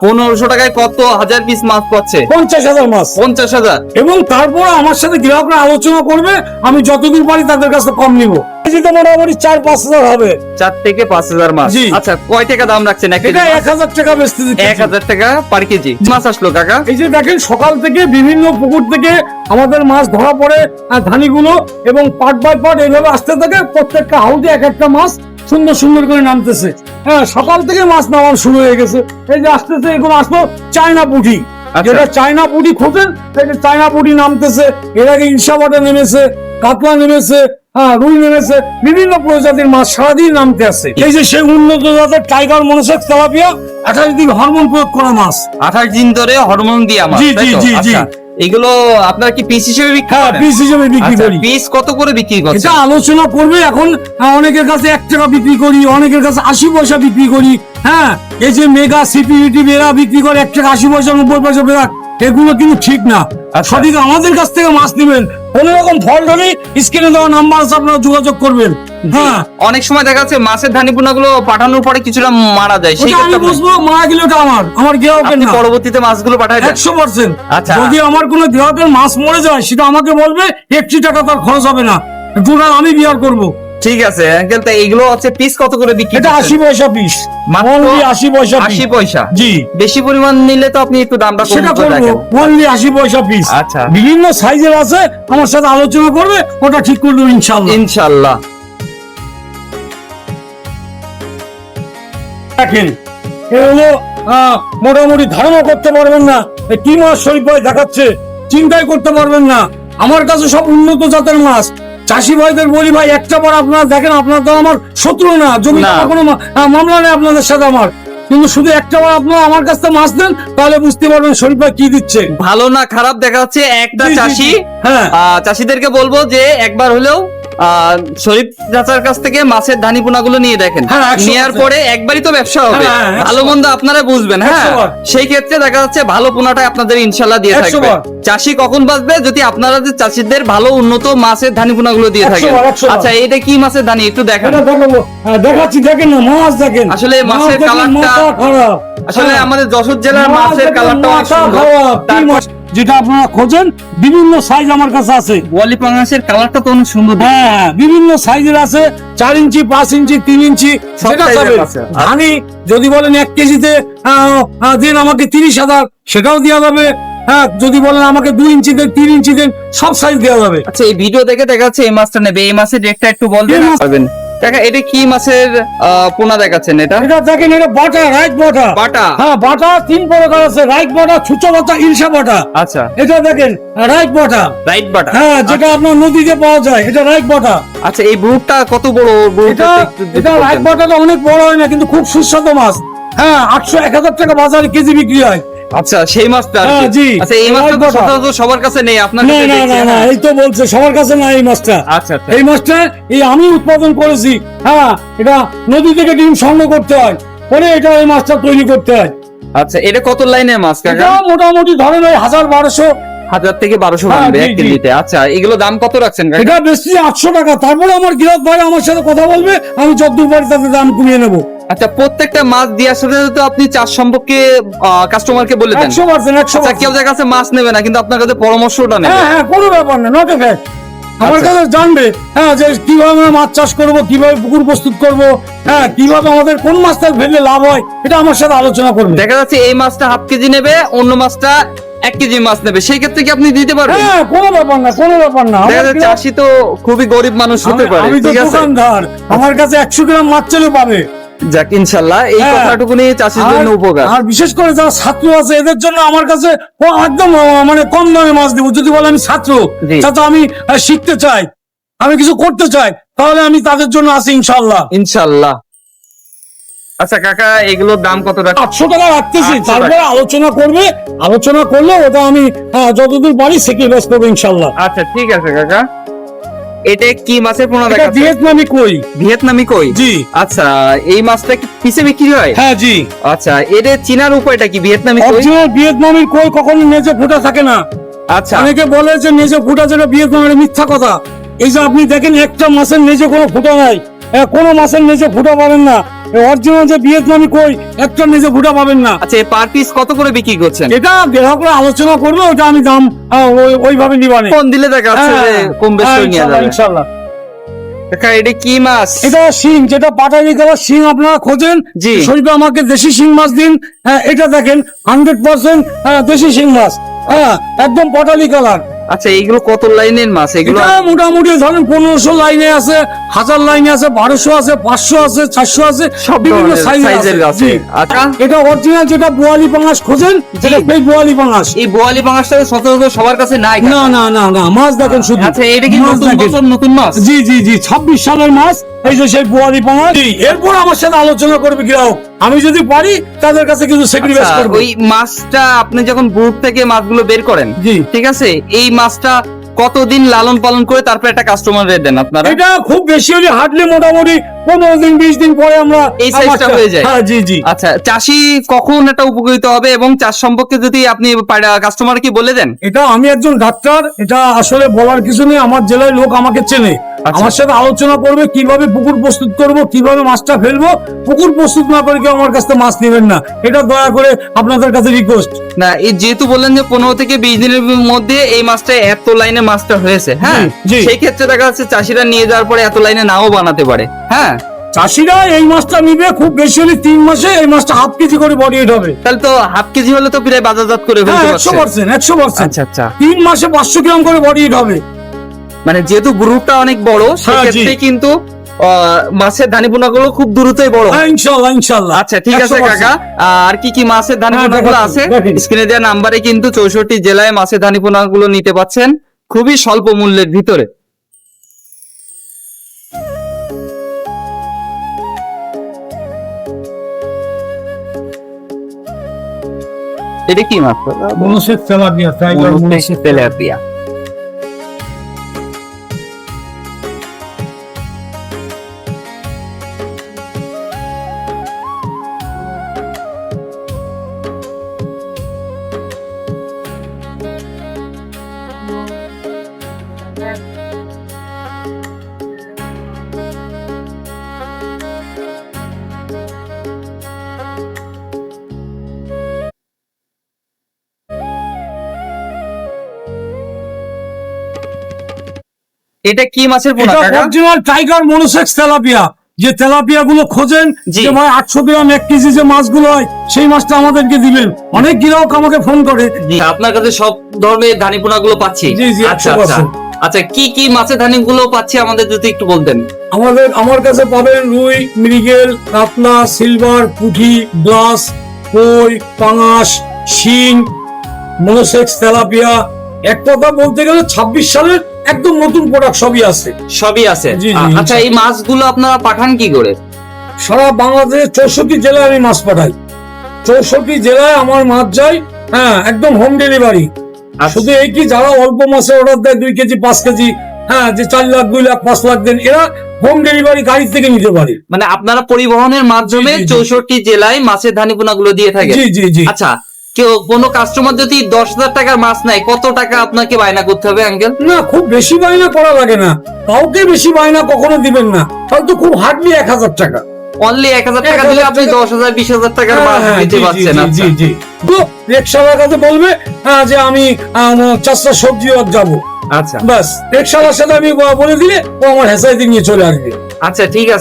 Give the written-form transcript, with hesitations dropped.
1500 টাকায় কত হাজার পিস মাছ পাচ্ছে? 50,000 মাছ। 50,000। এবং তারপর আমার সাথে গ্রাহকরা আলোচনা করবে, আমি যতদূর পারি তাদের কাছে কম নিব। কেজিতে মোটামুটি 4-5 হাজার হবে। 4 থেকে 5,000 মাছ। জি। আচ্ছা, কয় টাকা দাম রাখছেন এক কেজি? এটা 1,000 টাকা বেচতে দিচ্ছি। 1000 টাকা পার কেজি মাছ আসলো কাকা। এই যে দেখেন, সকাল থেকে বিভিন্ন পুকুর থেকে আমাদের মাছ ধরা পড়ে, ধানিগুলো এবং পার্ট বাই পার্ট এইভাবে আসতে থাকে। প্রত্যেকটা হাউজে এক একটা মাছ সুন্দর সুন্দর করে নামতেছে। হ্যাঁ, সকাল থেকে মাছ নামানো শুরু হয়ে গেছে। এই যে আসতেছে, এগুলো আসলো চায়না পুঁটি। যেটা চায়না পুঁটি খোঁজেন, চায়না পুঁটি নামতেছে। এর আগে ইলশাবাটা নেমেছে, কাতলা নেমেছে, রুই নেমেছে, বিভিন্ন প্রজাতির মাছ সারাদিন নামতে আছে। এই যে সেই উন্নত জাতের টাইগার মনোসেক্স তেলাপিয়া 28 দিন হরমোন প্রয়োগ করা মাছ। 28 দিন ধরে হরমোন দিয়া মাছ। জি, তাই জি, তো? জি, জি। আচ্ছা, এগুলো আপনার কি পিস হিসেবে বিক্রি হ্যাঁ, করেন? পিস হিসেবে বিক্রি আচ্ছা, করি। পিস কত করে বিক্রি করছেন? এটা আলোচনা করবে এখন। অনেকের কাছে 1 টাকা বিক্রি করি, অনেকের কাছে 80 পয়সা বিক্রি করি। হ্যাঁ, এই যে মেগা সিপিইটি বেরা বিক্রি করে 1 টাকা 80 পয়সা 90 পয়সা বেরা, এগুলো কিন্তু ঠিক না। সঠিক আমাদের কাছ থেকে মাছ নেবেন। কোন রকম ফল্ট হলে স্ক্রিনে দেওয়া নাম্বার আছে, আপনারা যোগাযোগ করবেন। হ্যাঁ, অনেক সময় দেখা যাচ্ছে মাছের ধানি পোনাগুলো পাঠানোর পরে কিছুটা মারা যায়, সেই ওটা আমি ক্ষেত্রে আপনি- বুঝবো, মারা গেলে ওটা আমার গ্রাহকের আপনি না। পরবর্তীতে মাছগুলো পাঠায় দেন? 100%। আচ্ছা। যদি আমার কোনো গ্রাহকের মাছ মরে যায়, সেটা আমাকে বলবে, 1 টাকা তার খরচ হবে না, টোটাল আমি বিয়ার করব। ঠিক আছে আঙ্কেল, তো এইগুলো হচ্ছে পিস কত করে বিক্রি এটা করছেন? 80 পয়সা পিস। মাত্র Only 80 পয়সা piece। 80 পয়সা। জি, বেশি পরিমাণ নিলে তো আপনি একটু দামটা কম সেটা করে করবো। রাখেন। অনলি 80 পয়সা পিস। আচ্ছা। বিভিন্ন সাইজের আছে, আমার সাথে আলোচনা করবে, ওটা ঠিক করে দেবো ইনশাল্লাহ। ইনশাআল্লাহ। দেখেন, এ হলো মোটামুটি ধারণা করতে পারবেন না এ কি মাছ শরীফ ভাই দেখাচ্ছে, চিন্তাই করতে পারবেন না। আমার কাছে সব উন্নত জাতের মাছ। চাষি ভাইদের বলি, ভাই একটা বার আপনারা দেখেন, আপনার তো আমার শত্রু না, জমি না। কোনো মামলা নেই আপনাদের সাথে আমার। কিন্তু শুধু একটা বার আপনারা আমার কাছ থেকে মাছ দেন, তাহলে বুঝতে পারবেন শরীফ ভাই কি দিচ্ছে। ভালো না খারাপ দেখা যাচ্ছে একটা জি, জি, চাষি। জি। হ্যাঁ। চাষিদেরকে বলবো যে একবার হলেও শরীফ চাচার কাছ থেকে মাছের ধানি পোনাগুলো নিয়ে দেখেন। হ্যাঁ, 100%। নেয়ার পরে একবারই তো ব্যবসা হবে। হ্যাঁ, 100%। ভালো মন্দ আপনারা বুঝবেন। হ্যাঁ, 100%। সেই ক্ষেত্রে দেখা যাচ্ছে ভালো পোনাটাই আপনাদের ইনশাল্লাহ দিয়ে থাকবে। 100%। চাষি কখন বাঁচবে? যদি আপনারা যে চাষিদের ভালো উন্নত মাছের ধানি পোনাগুলো দিয়ে থাকেন। 100%। আচ্ছা, এটা কি মাছের ধানি একটু দেখান। এটা দেখাবো, দেখাচ্ছি, দেখেন না মাছ দেখেন। আসলে মাছের দেখেন, কালারটা- মাথা খারাপ। আসলে হ্যাঁ। আমাদের যশোর জেলার মাছ মাছের দেখেন, কালারটা অনেক মাথা সুন্দর। খারাপ। কি তারপর মাছ? যেটা আপনারা খোঁজেন, বিভিন্ন সাইজ আমার কাছে আছে। ওয়ালি পাঙ্গাসের কালারটা তো অনেক সুন্দর। হ্যাঁ, বিভিন্ন সাইজের আছে, 4 ইঞ্চি, 5 ইঞ্চি, 3 ইঞ্চি, সব সেটা size এর চাবেন। আছে। ধানি যদি বলেন 1 কেজিতে দিন আমাকে 30,000, সেটাও দেওয়া যাবে। হ্যাঁ, যদি বলেন আমাকে 2 ইঞ্চি দেন, 3 ইঞ্চি দেন, সব সাইজ দেওয়া যাবে। আচ্ছা, এই ভিডিও দেখে দেখা যাচ্ছে এই মাছটা নেবে। এই মাছের রেটটা একটু বলবেন? এই মাছ- পারবেন কাকা, এটা কি মাছের পোনা দেখাচ্ছেন? এটা এটা দেখেন, এটা বাটা, রাইট বাটা। বাটা। হ্যাঁ, বাটা 3 প্রকার আছে, রাইট বাটা, ছুচো বাটা, ইলশা বাটা। আচ্ছা, এটা দেখেন, রাইট বাটা। রাইট বাটা। হ্যাঁ, যেটা আপনার নদীতে পাওয়া যায়, এটা রাইট বাটা। আচ্ছা, এই ব্রুটটা কত বড়? ব্রুটটা এটা রাইট বাটাটা অনেক বড় হয় না, কিন্তু খুব সুস্বাদু মাছ। হ্যাঁ, 800-1000 টাকা বাজারে কেজি বিক্রি হয়। আচ্ছা, সেই মাছটা আর কি। হ্যাঁ, জি। আচ্ছা, এই মাছটা তো রাইট বাটা। সচরাচর সবার কাছে নেই, আপনার না কাছে না দেখছি। না না, হ্যাঁ। এই তো বলছে সবার কাছে না এই মাছটা। আচ্ছা, আচ্ছা। এই মাছটা এই আমি উৎপাদন করেছি। হ্যাঁ, এটা নদী থেকে ডিম সংগ্রহ করতে হয়, পরে এটা এই মাছটা তৈরি করতে হয়। আচ্ছা, এটা কত লাইনের মাছ কাকা? এটা মোটামুটি ধরেন ওই 1000-1200। 1000 থেকে 1200 হ্যাঁ, বানবে জি, এক জি। কেজিতে। আচ্ছা, এগুলো দাম কত রাখছেন কাকা? এটা বেশি 800 টাকা। তারপরে আমার গ্রাহক ভাই আমার সাথে কথা বলবে, আমি যতদূর পারি তাতে দাম কমিয়ে নেবো। আচ্ছা, প্রত্যেকটা মাছ দেওয়ার সাথে সাথে তো আপনি চাষ সম্পর্কে কাস্টমারকে বলে দেন। 100%, আচ্ছা, 100%। কেউ যার কাছে মাছ নেবে না, কিন্তু আপনার কাছে পরামর্শটা নেবে। হ্যাঁ হ্যাঁ, কোনো ব্যাপার না, নট এ ফ্যাক্ট। আমার আচ্ছা। কাছে জানবে, হ্যাঁ, যে কিভাবে আমরা মাছ চাষ করব, কিভাবে পুকুর প্রস্তুত করব, হ্যাঁ, কিভাবে আমাদের কোন মাছটা ফেললে লাভ হয়, এটা আমার সাথে আলোচনা করবে। দেখা যাচ্ছে এই মাছটা হাফ কেজি নেবে, অন্য মাছটা 1 কেজি মাছ নেবে, সেই ক্ষেত্রে কি আপনি দিতে পারবেন? হ্যাঁ, কোনো ব্যাপার না, কোনো ব্যাপার না। দেখা আমার যাচ্ছে গ্রাহক- চাষি তো খুবই গরিব মানুষ হতে পারে, আমি তো ঠিক আছে? দোকানদার, আমার কাছে 100 গ্রাম মাছ চলে পাবে। যাক, ইনশাল্লাহ এই হ্যাঁ। কথাটুকুনি চাষির জন্য আর- উপকার। আর বিশেষ করে যারা ছাত্র আছে, এদের জন্য আমার কাছে একদম মানে কম দামে মাছ দিব। যদি বলে আমি ছাত্র, জি। ছাত্র আমি শিখতে চাই, আমি কিছু করতে চাই, তাহলে আমি তাদের জন্য আছি ইনশাআল্লাহ। ইনশাল্লাহ। আচ্ছা কাকা, এগুলোর দাম কত রাখছেন? 800 টাকা রাখতেছি, 800 তারপরে টাকা। আলোচনা করবে। আলোচনা করলে ওটা আমি যতদূর পারি সেক্রিফাইস করবো ইনশাআল্লাহ। আচ্ছা, ঠিক আছে কাকা। এটা কি মাছের পোনা এটা দেখাচ্ছে? ভিয়েতনামি কই। ভিয়েতনামি কই? জি। আচ্ছা, এই মাছটা কি পিসে বিক্রি হয়? হ্যাঁ, জি। আচ্ছা, এটা চিনার উপায়টা কি? ভিয়েতনামি কই? অরিজিনাল ভিয়েতনামির কই কখনো নেজে ফোটা থাকে না। আচ্ছা, অনেকে বলে যে নেজে ফোটা যেটা ভিয়েতনামের, মিথ্যা কথা। এই যে আপনি দেখেন, একটা মাছের নেজে কোনো ফুটা নাই, কোনো মাছের নেজে ফুটা পাবেন না। অরিজিনাল যে ভিয়েতনামি কই একটা নিজে ফুটা পাবেন না। আচ্ছা, পার পিস কত করে বিক্রি করছেন? এটা গ্রাহকরা আলোচনা করবে, ওটা আমি দাম ওইভাবে নিবানে। ফোন দিলে দেখা যাচ্ছে যে কম বেশি করে নিয়ে যাবে। ইনশাআল্লাহ। কাকা এটা কি মাছ? এটা শিং, যেটা পাটালি কালার শিং আপনারা খোঁজেন, জি। শরীফে আমাকে দেশি শিং মাছ দিন। এটা দেখেন 100% দেশি শিং মাছ, একদম পাটালি কালার। আচ্ছা, এইগুলো কত লাইনের মাছ এগুলো? এটা মোটামুটি ধরেন 1500 লাইনে আছে, 1000 লাইনে আছে, 1200 আছে, 500 আছে, 400 আছে, সব বিভিন্ন ধরনের সাইজের সাইজের আছে। আছে। আচ্ছা, এটা অরিজিনাল যেটা বোয়ালি পাঙাশ খোঁজেন, সেটা সেই বোয়ালি পাঙাশ। এই বোয়ালি পাঙাশটা সচরাচর সবার কাছে নাই। না না না না, মাছ দেখেন শুধু। আচ্ছা, এটা কি মাছ নতুন দেখেন। বছর নতুন মাছ? জি জি জি, 26 সালের মাছ। এই যে সেই বোয়ালি পাঙাশ। এরপর আমার সাথে আলোচনা করবে গ্রাহক, আমি যদি পারি তাদের কাছে কিছু স্যাক্রিফাইস আচ্ছা, করব। ওই মাছটা আপনি যখন বুক থেকে মাছগুলো বের করেন, জি। ঠিক আছে, এই মাছটা কতদিন লালন পালন করে তারপর একটা কাস্টমারে দেন আপনারা? এটা খুব বেশি হলে হাঁটলে মোটামুটি 15 দিন 20 দিন পরে আমরা এই সাইজটা হয়ে যায়। হ্যাঁ জি জি। আচ্ছা, চাষি কখন এটা উপকৃত হবে এবং চাষ সম্পর্কে যদি আপনি কাস্টমার কি বলে দেন? এটা আমি একজন ডাক্তার, এটা আসলে বলার কিছু নেই। আমার জেলায় লোক আমাকে চেনে, আমার সাথে আলোচনা করবে কিভাবে পুকুর প্রস্তুত করব, কিভাবে মাছটা ফেলবো। পুকুর প্রস্তুত না করে কেউ আমার কাছ থেকে মাছ নেবেন না, এটা দয়া করে আপনাদের কাছে রিকোয়েস্ট। না, এই যেহেতু বললেন যে 15 থেকে 20 দিনের মধ্যে এই মাছটা এত লাইনে মাছটা হয়েছে, হ্যাঁ, জি। সেই ক্ষেত্রে দেখা যাচ্ছে চাষিরা নিয়ে যাওয়ার পরে এত লাইনে নাও বানাতে পারে। হ্যাঁ, চাষিরা এই মাছটা নিবে খুব বেশি হলে 3 মাসে এই মাছটা হাফ কেজি করে বডি ওয়েট হবে। তাহলে তো হাফ কেজি হলে তো প্রায় বাজারজাত করে ফেলতে পারছে। 100%। আচ্ছা আচ্ছা, 3 মাসে 500 গ্রাম করে বডি ওয়েট হবে। মানে যেহেতু গ্রুপটা অনেক বড়, সেক্ষেত্রে কিন্তু মাছের ধানিপোনা গুলো খুব দ্রুতই বড় হয়। ইনশাআল্লাহ ইনশাআল্লাহ। আচ্ছা, ঠিক আছে 100%। কাকা, আর কি কি মাছের ধানিপোনা গুলো আছে দেখেন। স্ক্রিনে দেওয়া নাম্বারে কিন্তু 64 জেলায় মাছের ধানিপোনা গুলো নিতে পাচ্ছেন খুবই স্বল্প মূল্যের ভিতরে। এটা কি মাছ? মনসের তেলাপিয়া, টাইগার মনসের তেলাপিয়া। এটা কি মাছের পোনা এটা কাকা? Original tiger monosex tilapia. যে তেলাপিয়া গুলো খোঁজেন, জি। যে ভাই 800 গ্রাম 1 কেজি যে মাছগুলো হয়, সেই মাছটা আমাদেরকে দিবেন। অনেক গ্রাহক আমাকে ফোন করে। জি, আপনার কাছে সব ধরনের ধানিপোনা গুলো পাচ্ছি। জি, জি, আচ্ছা 100%। আচ্ছা আচ্ছা, কি কি মাছের ধানি গুলো পাচ্ছি আমাদের যদি একটু বলতেন। আমার কাছে পাবেন রুই, মৃগেল, কাতলা, সিলভার, পুঁটি, গ্লাস, কই, পাঙাশ, শিং, মনোসেক্স তেলাপিয়া। এক কথা বলতে গেলে 26 সালের একদম নতুন প্রোডাক্ট সবই আছে। সবই আছে। জি, জি, আচ্ছা, এই মাছগুলো আপনারা পাঠান কি করে? সারা বাংলাদেশে 64 জেলায় আমি মাছ পাঠাই। 64 জেলায় আমার মাছ যায়, একদম হোম ডেলিভারি। শুধু এই কি, যারা অল্প মাছে অর্ডার দেয় 2 কেজি 5 কেজি, যে 4 লাখ 2 লাখ 5 লাখ দেন, এরা হোম ডেলিভারি গাড়ি থেকে নিতে পারে। মানে আপনারা পরিবহনের মাধ্যমে জি, জি, জি। 64 জেলায় মাছের ধানিপোনা গুলো দিয়ে থাকেন? জি জি জি। আচ্ছা, কেউ কোনো কাস্টমার যদি 10,000 টাকার মাছ নেয়, কত টাকা আপনাকে বায়না করতে হবে আঙ্কেল? না, খুব বেশি বায়না করা লাগে না, কাউকে বেশি বায়না কখনো দিবেন না। হয়তো খুব হার্ডলি 1000 টাকা। অনলি 1000 টাকা দিলে আপনি 10,000 20,000 টাকার মাছ দিতে পারছেন। জি আচ্ছা জি। তো রিকশাওয়ালার কাছে বলবে যে আমি 4টা সবজি যাবো, আচ্ছা বাস রিকশাওয়ালার সাথে আমি বলে দিলে ও আমার হেসাইতে নিয়ে চলে আসবে। আচ্ছা, ঠিক আছে।